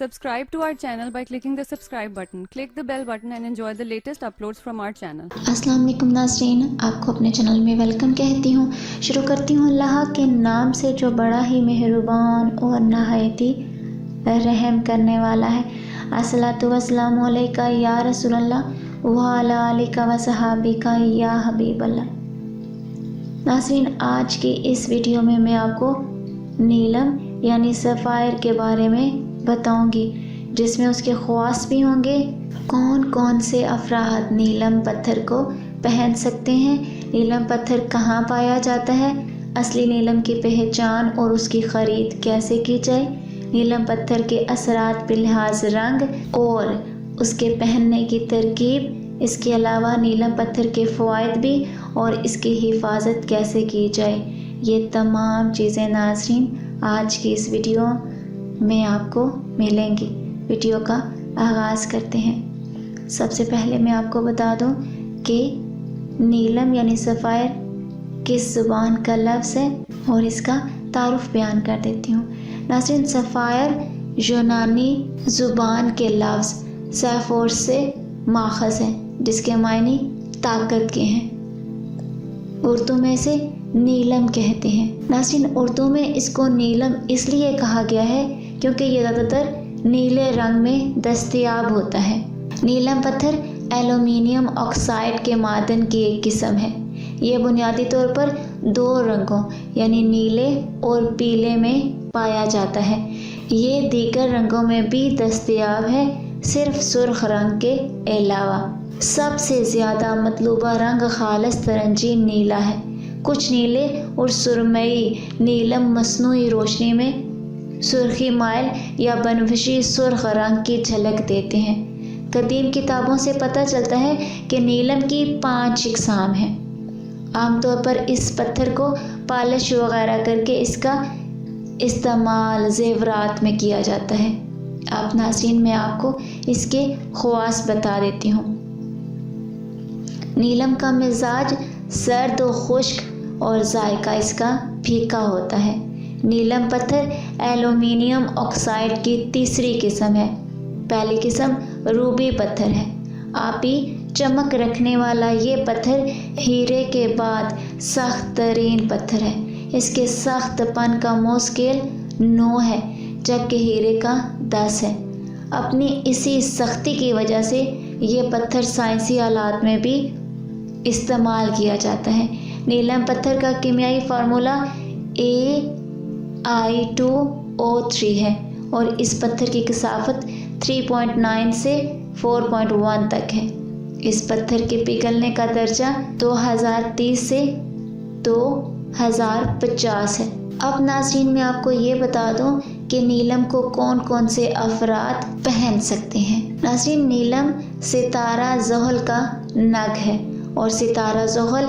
Subscribe to our channel by clicking the subscribe button. Click the bell button and enjoy the latest uploads from our channel. अस्सलाम वालेकुम नाज़रीन, आपको अपने channel में welcome कहती हूँ। शुरू करती हूँ अल्लाह के नाम से जो बड़ा ही मेहरबान और नहायती रहम करने वाला है। अस्सलातु वस्सलामु अलैका या रसूल अल्लाह व अला आलिका व सहाबिका या हबीब अल्लाह। नाज़रीन, आज की इस वीडियो में मैं आपको नीलम यानी सफ़ायर के बारे में बताऊंगी, जिसमें उसके ख़वास भी होंगे। कौन कौन से अफराद नीलम पत्थर को पहन सकते हैं, नीलम पत्थर कहाँ पाया जाता है, असली नीलम की पहचान और उसकी ख़रीद कैसे की जाए, नीलम पत्थर के असरात बिलिहाज रंग और उसके पहनने की तरकीब, इसके अलावा नीलम पत्थर के फ़वाइद भी और इसकी हिफाजत कैसे की जाए, ये तमाम चीज़ें नाज़रीन आज की इस वीडियो में आपको मिलेंगी। वीडियो का आगाज़ करते हैं। सबसे पहले मैं आपको बता दूं कि नीलम यानी सफ़ायर किस ज़ुबान का लफ्ज़ है और इसका तारुफ बयान कर देती हूँ। नाज़रीन, सफ़ायर यूनानी ज़ुबान के लफ्ज़ सैफोर्स से माख़ज़ है, जिसके मायने ताकत के हैं। उर्दू में इसे नीलम कहते हैं। नाज़रीन, उर्दू में इसको नीलम इसलिए कहा गया है क्योंकि ये ज़्यादातर नीले रंग में दस्तयाब होता है। नीलम पत्थर एल्यूमिनियम ऑक्साइड के मादन की एक किस्म है। ये बुनियादी तौर पर दो रंगों यानी नीले और पीले में पाया जाता है। ये दीगर रंगों में भी दस्तयाब है, सिर्फ सुर्ख रंग के अलावा। सबसे ज़्यादा मतलूबा रंग खालिस तरंजी नीला है। कुछ नीले और सुरमई नीलम मसनूई रोशनी में सुर्खी माइल या बनफशी सुर्ख रंग की झलक देते हैं। कदीम किताबों से पता चलता है कि नीलम की 5 इकसाम हैं। आमतौर पर इस पत्थर को पॉलिश वगैरह करके इसका इस्तेमाल ज़ेवरात में किया जाता है। अब नाज़रीन, मैं आपको इसके ख़वास बता देती हूँ। नीलम का मिजाज सर्द व खुश्क और जायका इसका फीका होता है। नीलम पत्थर एल्यूमिनियम ऑक्साइड की तीसरी किस्म है। पहली किस्म रूबी पत्थर है। आपी चमक रखने वाला ये पत्थर हीरे के बाद सख्त तरीन पत्थर है। इसके सख्तपन का मोस्केल 9 है, जबकि हीरे का 10 है। अपनी इसी सख्ती की वजह से ये पत्थर साइंसी आलात में भी इस्तेमाल किया जाता है। नीलम पत्थर का कीमियाई फार्मूला Ai2O3 है और इस पत्थर की कसाफत 3.9 से 4.1 तक है। इस पत्थर के पिघलने का दर्जा 2030 से 2050 है। अब नाज़रीन, मैं आपको ये बता दूं कि नीलम को कौन कौन से अफराद पहन सकते हैं। नाज़रीन, नीलम सितारा ज़ोहल का नग है और सितारा ज़ोहल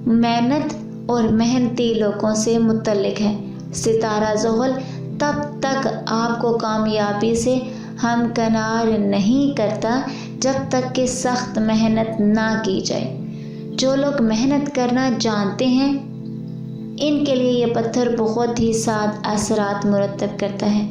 मेहनत और मेहनती लोगों से मुतल्लिक है। सितारा ज़ोहल तब तक आपको कामयाबी से हमकनार नहीं करता जब तक कि सख्त मेहनत ना की जाए। जो लोग मेहनत करना जानते हैं, इनके लिए ये पत्थर बहुत ही साद असरात मुरतब करता है।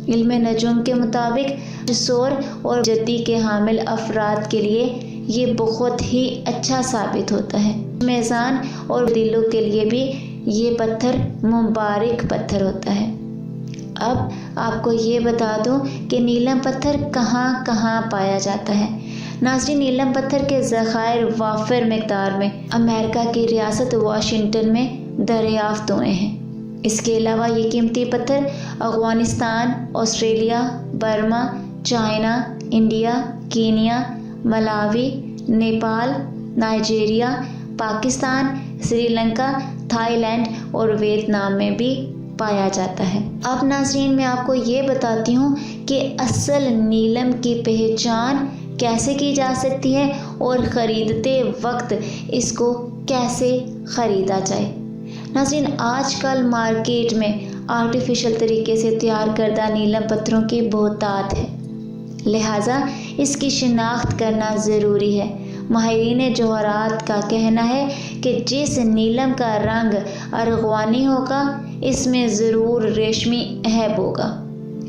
इल्म नजूम के मुताबिक शोर और जद्दी के हामिल अफराद के लिए ये बहुत ही अच्छा साबित होता है। मेज़ान और दिलों के लिए भी ये पत्थर मुबारक पत्थर होता है। अब आपको ये बता दूं कि नीलम पत्थर कहाँ कहाँ पाया जाता है। नाज़रीन, नीलम पत्थर के ज़खायर वाफिर मिक़दार में अमेरिका की रियासत वाशिंगटन में दरियाफ्त हुए हैं। इसके अलावा ये कीमती पत्थर Afghanistan, Australia, Burma, China, India, Kenya, Malawi, Nepal, Nigeria, Pakistan, Sri Lanka, Thailand और वियतनाम में भी पाया जाता है। अब नाज़रीन, मैं आपको ये बताती हूँ कि असल नीलम की पहचान कैसे की जा सकती है और ख़रीदते वक्त इसको कैसे ख़रीदा जाए। नाज़रीन, आजकल मार्केट में आर्टिफिशियल तरीके से तैयार करदा नीलम पत्थरों की बहुतात है, लिहाजा इसकी शिनाख्त करना ज़रूरी है। माहिरीन जौहरात का कहना है कि जिस नीलम का रंग अरगवानी होगा, इसमें ज़रूर रेशमी अहब होगा।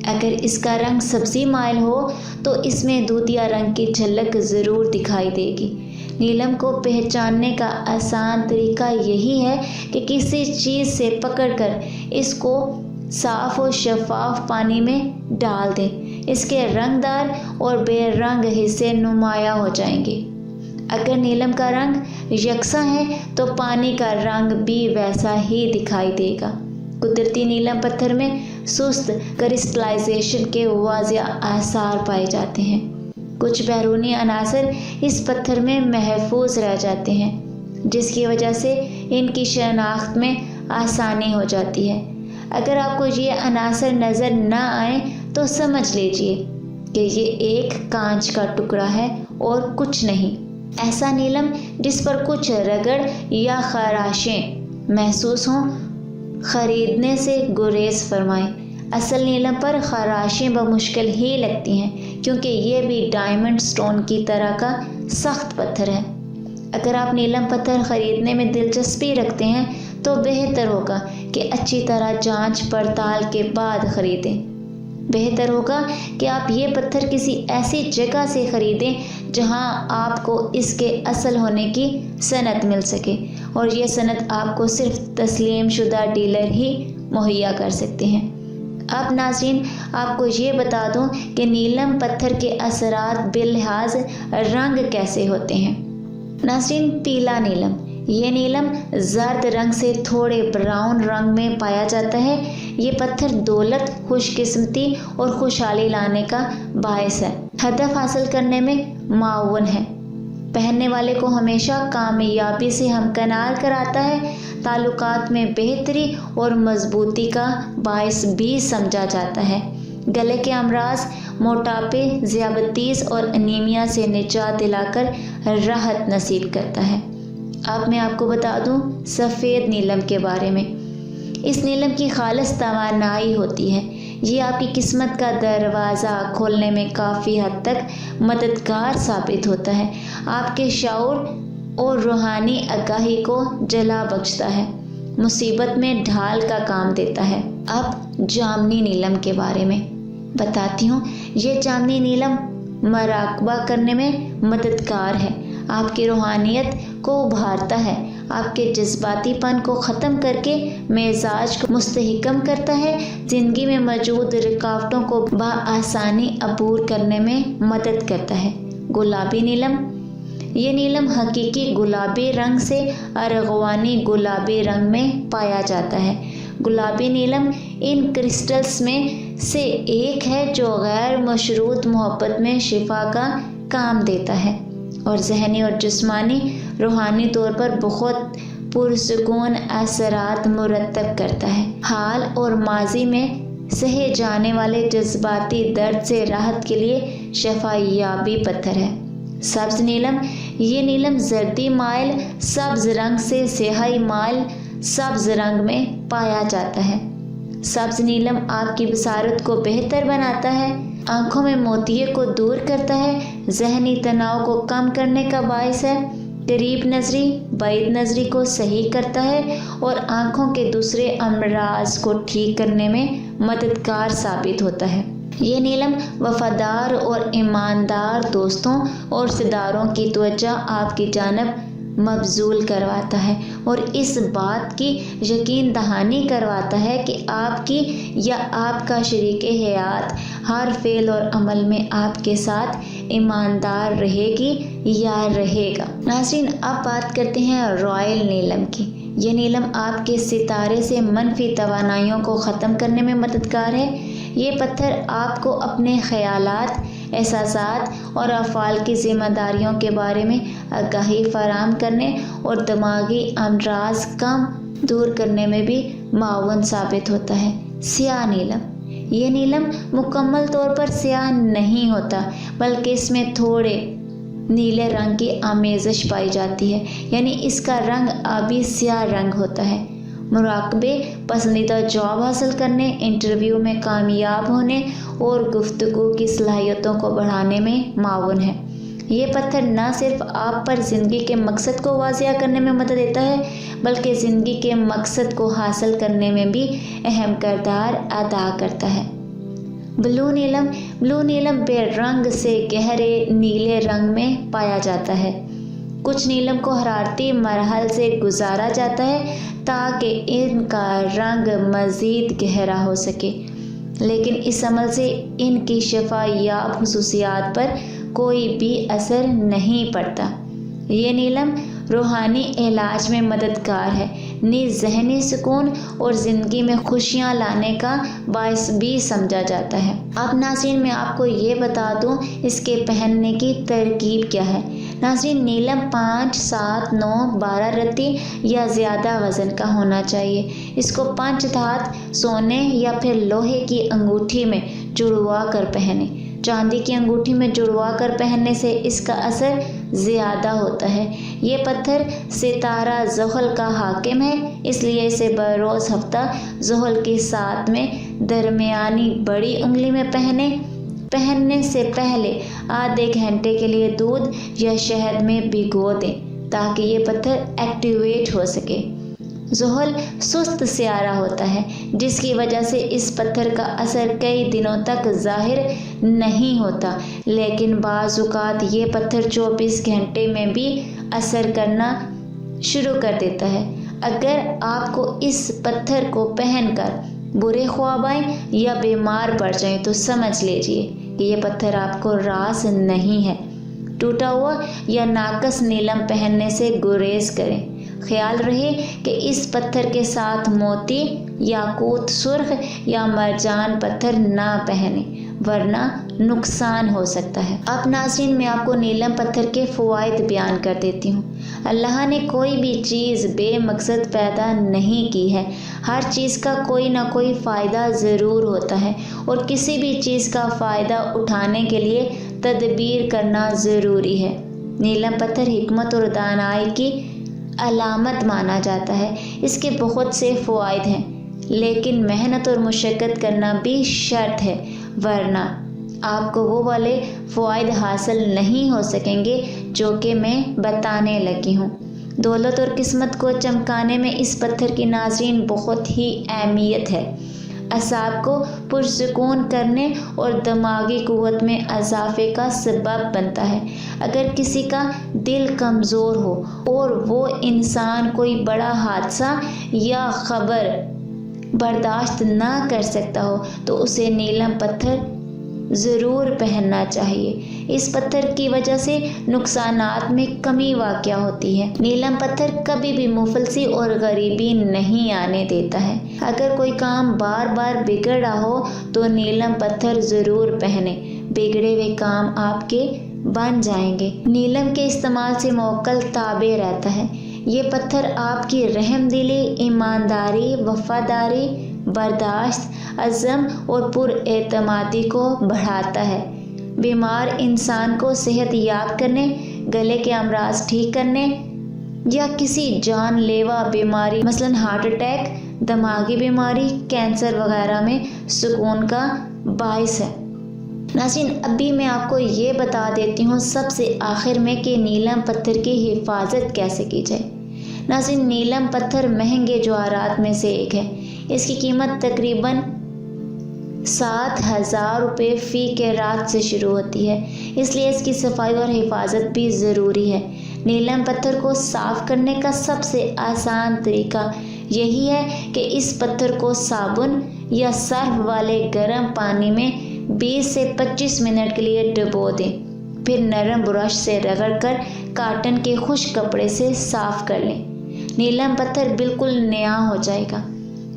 اگر اس کا رنگ سبزی مائل ہو تو اس میں دودھیا رنگ کی جھلک ضرور دکھائی دے گی۔ نیلم کو پہچاننے کا آسان طریقہ یہی ہے کہ کسی چیز سے پکڑ کر اس کو صاف و شفاف پانی میں ڈال دیں۔ اس کے رنگ دار اور بے رنگ حصے نمایاں ہو جائیں گے۔ اگر نیلم کا رنگ یکساں ہے تو پانی کا رنگ بھی ویسا ہی دکھائی دے گا۔ قدرتی نیلم پتھر میں سست کرسٹلائزیشن کے واضح آثار پائے جاتے ہیں۔ کچھ بیرونی عناصر اس پتھر میں محفوظ رہ جاتے ہیں، جس کی وجہ سے ان کی شناخت میں آسانی ہو جاتی ہے۔ اگر آپ کو یہ عناصر نظر نہ آئیں تو سمجھ لیجئے کہ یہ ایک کانچ کا ٹکڑا ہے اور کچھ نہیں۔ ایسا نیلم جس پر کچھ رگڑ یا خراشیں محسوس ہوں، خریدنے سے گریز فرمائیں۔ اصل نیلم پر خراشیں بمشکل ہی لگتی ہیں کیونکہ یہ بھی ڈائمنڈ سٹون کی طرح کا سخت پتھر ہے۔ اگر آپ نیلم پتھر خریدنے میں دلچسپی رکھتے ہیں تو بہتر ہوگا کہ اچھی طرح جانچ پڑتال کے بعد خریدیں۔ بہتر ہوگا کہ آپ یہ پتھر کسی ایسی جگہ سے خریدیں جہاں آپ کو اس کے اصل ہونے کی سند مل سکے، اور یہ سند آپ کو صرف تسلیم شدہ ڈیلر ہی مہیا کر سکتے ہیں۔ اب ناظرین، آپ کو یہ بتا دوں کہ نیلم پتھر کے اثرات باللحاظ رنگ کیسے ہوتے ہیں۔ ناظرین، پیلا نیلم، یہ نیلم زرد رنگ سے تھوڑے براؤن رنگ میں پایا جاتا ہے۔ یہ پتھر دولت، خوش قسمتی اور خوشحالی لانے کا باعث ہے۔ ہدف حاصل کرنے میں معاون ہے۔ پہننے والے کو ہمیشہ کامیابی سے ہمکنار کراتا ہے۔ تعلقات میں بہتری اور مضبوطی کا باعث بھی سمجھا جاتا ہے۔ گلے کے امراض، موٹاپے، ذیابیطس اور انیمیا سے نجات دلا کر راحت نصیب کرتا ہے۔ اب میں آپ کو بتا دوں سفید نیلم کے بارے میں۔ اس نیلم کی خالص توانائی ہوتی ہے۔ یہ آپ کی قسمت کا دروازہ کھولنے میں کافی حد تک مددگار ثابت ہوتا ہے۔ آپ کے شعور اور روحانی آگاہی کو جلا بخشتا ہے، مصیبت میں ڈھال کا کام دیتا ہے۔ اب جامنی نیلم کے بارے میں بتاتی ہوں۔ یہ جامنی نیلم مراقبہ کرنے میں مددگار ہے، آپ کی روحانیت کو ابھارتا ہے، آپ کے جذباتی پن کو ختم کر کے مزاج کو مستحکم کرتا ہے، زندگی میں موجود رکاوٹوں کو بآسانی عبور کرنے میں مدد کرتا ہے۔ گلابی نیلم، یہ نیلم حقیقی گلابی رنگ سے ارغوانی گلابی رنگ میں پایا جاتا ہے۔ گلابی نیلم ان کرسٹلز میں سے ایک ہے جو غیر مشروط محبت میں شفا کا کام دیتا ہے اور ذہنی اور جسمانی روحانی طور پر بہت پرسکون اثرات مرتب کرتا ہے۔ حال اور ماضی میں سہے جانے والے جذباتی درد سے راحت کے لیے شفا یابی پتھر ہے۔ سبز نیلم، یہ نیلم زردی مائل سبز رنگ سے سیاہی مائل سبز رنگ میں پایا جاتا ہے۔ سبز نیلم آپ کی بصارت کو بہتر بناتا ہے، آنکھوں میں موتیے کو دور کرتا ہے، ذہنی تناؤ کو کم کرنے کا باعث ہے، قریب نظری بعید نظری کو صحیح کرتا ہے اور آنکھوں کے دوسرے امراض کو ٹھیک کرنے میں مددگار ثابت ہوتا ہے۔ یہ نیلم وفادار اور ایماندار دوستوں اور رشتہ داروں کی توجہ آپ کی جانب مبذول کرواتا ہے اور اس بات کی یقین دہانی کرواتا ہے کہ آپ کی یا آپ کا شریک حیات ہر فعل اور عمل میں آپ کے ساتھ ایماندار رہے گی یا رہے گا۔ ناظرین، اب بات کرتے ہیں رائل نیلم کی۔ یہ نیلم آپ کے ستارے سے منفی توانائیوں کو ختم کرنے میں مددگار ہے۔ یہ پتھر آپ کو اپنے خیالات، احساسات اور افعال کی ذمہ داریوں کے بارے میں آگاہی فراہم کرنے اور دماغی امراض کم دور کرنے میں بھی معاون ثابت ہوتا ہے۔ سیاہ نیلم، یہ نیلم مکمل طور پر سیاہ نہیں ہوتا بلکہ اس میں تھوڑے نیلے رنگ کی آمیزش پائی جاتی ہے، یعنی اس کا رنگ آبی سیاہ رنگ ہوتا ہے۔ مراقبے، پسندیدہ جاب حاصل کرنے، انٹرویو میں کامیاب ہونے اور گفتگو کی صلاحیتوں کو بڑھانے میں معاون ہے۔ یہ پتھر نہ صرف آپ پر زندگی کے مقصد کو واضح کرنے میں مدد دیتا ہے بلکہ زندگی کے مقصد کو حاصل کرنے میں بھی اہم کردار ادا کرتا ہے۔ ब्लू नीलम बेरंग से गहरे नीले रंग में पाया जाता है। कुछ नीलम को हरारती मरहल से गुजारा जाता है ताकि इनका रंग मज़ीद गहरा हो सके, लेकिन इस अमल से इनकी शफायाब खुसूसियात पर कोई भी असर नहीं पड़ता। ये नीलम रूहानी इलाज में मददगार है, नीज़ ज़हनी सुकून और ज़िंदगी में खुशियाँ लाने का बायस भी समझा जाता है। अब नाज़रीन मैं आपको ये बता दूँ इसके पहनने की तरकीब क्या है। नाज़रीन नीलम 5, 7, 9, 12 रत्ती या ज़्यादा वज़न का होना चाहिए। इसको पंचधात सोने या फिर लोहे की अंगूठी में जुड़वा कर पहने। चांदी की अंगूठी में जुड़वा कर पहनने से इसका असर ज़्यादा होता है। ये पत्थर सितारा ज़ुहल का हाकिम है, इसलिए इसे बरोज़ हफ्ता ज़ुहल के साथ में दरमियानी बड़ी उंगली में पहनने से पहले आधे घंटे के लिए दूध या शहद में भिगो दें ताकि ये पत्थर एक्टिवेट हो सके। ज़ुहल सुस्त सियारा होता है, जिसकी वजह से इस पत्थर का असर कई दिनों तक ज़ाहिर नहीं होता, लेकिन बाज़-औक़ात ये पत्थर 24 घंटे में भी असर करना शुरू कर देता है। अगर आपको इस पत्थर को पहनकर बुरे ख्वाब आए या बीमार पड़ जाएं तो समझ लीजिए कि ये पत्थर आपको रास नहीं है। टूटा हुआ या नाकस नीलम पहनने से गुरेज करें। ख्याल रहे कि इस पत्थर के साथ मोती, याकूत सुर्ख या मरजान पत्थर ना पहने, वरना नुकसान हो सकता है। अब नाज़रीन मैं आपको नीलम पत्थर के फ़वाइद बयान कर देती हूँ। अल्लाह ने कोई भी चीज़ बेमकसद पैदा नहीं की है। हर चीज़ का कोई ना कोई फ़ायदा ज़रूर होता है और किसी भी चीज़ का फ़ायदा उठाने के लिए तदबीर करना ज़रूरी है। नीलम पत्थर हिकमत और दानाई की अलामत माना जाता है। इसके बहुत से फ़वाइद हैं, लेकिन मेहनत और मुशक्क़त करना भी शर्त है, वरना आपको वो वाले फ़वाइद हासिल नहीं हो सकेंगे जो कि मैं बताने लगी हूँ। दौलत और किस्मत को चमकाने में इस पत्थर की नाज़रीन बहुत ही अहमियत है। असाब को पुरसुकून करने और दिमागी क़ुव्वत में इजाफे का सबब बनता है। अगर किसी का दिल कमज़ोर हो और वो इंसान कोई बड़ा हादसा या ख़बर बर्दाश्त ना कर सकता हो तो उसे नीलम पत्थर ज़रूर पहनना चाहिए। इस पत्थर की वजह से नुकसानात में कमी वाक़या होती है। नीलम पत्थर कभी भी मुफलसी और गरीबी नहीं आने देता है। अगर कोई काम बार बार बिगड़ रहा हो तो नीलम पत्थर ज़रूर पहने, बिगड़े हुए काम आपके बन जाएंगे। नीलम के इस्तेमाल से मौक्कल ताबे रहता है। ये पत्थर आपकी रहमदिली, ईमानदारी, वफ़ादारी, बर्दाश्त, अज़म और पुरएतमादी को बढ़ाता है। बीमार इंसान को सेहत याब करने, गले के अमराज ठीक करने या किसी जानलेवा बीमारी मसलन हार्ट अटैक, दिमागी बीमारी, कैंसर वगैरह में सुकून का बाइस है। नाज़रीन अभी मैं आपको ये बता देती हूँ सबसे आखिर में कि नीलम पत्थर की हिफाजत कैसे की जाए। नाज़रीन नीलम पत्थर महंगे जवाहरात में से एक है। इसकी कीमत तकरीबन 7,000 रुपये फ़ी कैरात से शुरू होती है, इसलिए इसकी सफाई और हिफाजत भी ज़रूरी है। नीलम पत्थर को साफ़ करने का सबसे आसान तरीका यही है कि इस पत्थर को साबुन या सर्फ वाले गर्म पानी में 20 से 25 मिनट के लिए डुबो दें, फिर नरम ब्रश से रगड़कर काटन के खुश्क कपड़े से साफ़ कर लें। नीलम पत्थर बिल्कुल नया हो जाएगा।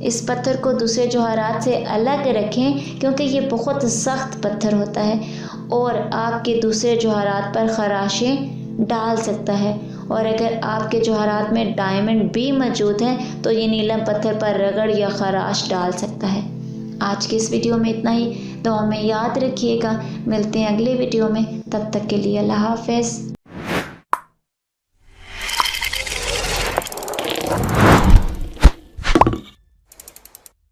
इस पत्थर को दूसरे जवाहरात से अलग रखें क्योंकि ये बहुत सख्त पत्थर होता है और आपके दूसरे जवाहरात पर खराशें डाल सकता है, और अगर आपके जवाहरात में डायमंड भी मौजूद है तो ये नीलम पत्थर पर रगड़ या खराश डाल सकता है। आज की इस वीडियो में इतना ही। दुआ में याद रखिएगा। मिलते हैं अगले वीडियो में, तब तक के लिए अल्लाह हाफ़िज़।